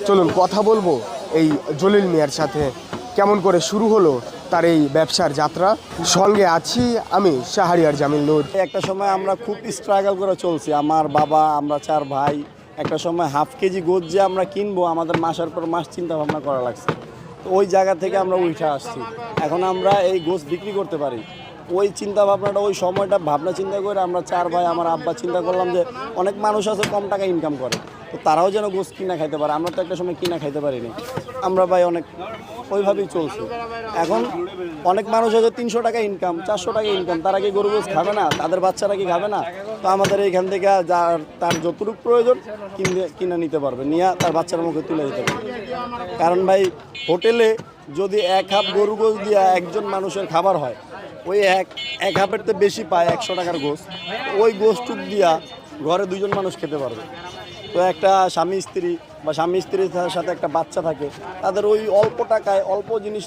চলুন কথা বলবো এই জলিল মিয়ার সাথে, কেমন করে শুরু হলো তার এই ব্যবসার যাত্রা। সঙ্গে আছি আমি শাহরিয়ার জামিল নূর। একটা সময় আমরা খুব স্ট্রাগল করে চলছি, আমার বাবা, আমরা 4 ভাই। একটা সময় হাফ কেজি গোছ যে আমরা কিনবো, আমাদের মাসের পর মাস চিন্তা ভাবনা করা লাগছে। তো ওই জায়গা থেকে আমরা উঠে আসছি, এখন আমরা এই গোছ বিক্রি করতে পারি। ওই চিন্তা ভাবনাটা, ওই সময়টা ভাবনা চিন্তা করে আমরা 4 ভাই, আমার আব্বা চিন্তা করলাম যে অনেক মানুষ আছে কম টাকা ইনকাম করে, তো তারাও যেন গোছ কিনা খাইতে পারে। আমরা তো একটা সময় কিনা খাইতে পারিনি, আমরা ভাই অনেক ওইভাবেই চলছে। এখন অনেক মানুষ আছে 300 টাকা ইনকাম, 400 টাকা ইনকাম, তারা কি গরু গোছ খাবে না? তাদের বাচ্চারা কি খাবে না? তো আমাদের এইখান থেকে যার তার যতটুকু প্রয়োজন কিনে নিতে পারবে, নিয়ে তার বাচ্চার মুখে তুলে দিতে পারবে। কারণ ভাই হোটেলে যদি 1 হাফ গরু গোছ দিয়ে একজন মানুষের খাবার হয়, ওই এক হাফের তো বেশি পায় 100 টাকার গোছ, ওই গোছটুক দিয়া ঘরে 2জন মানুষ খেতে পারবে। তো একটা স্বামী স্ত্রী বা স্বামী স্ত্রীর সাথে একটা বাচ্চা থাকে, তাদের ওই অল্প টাকায় অল্প জিনিস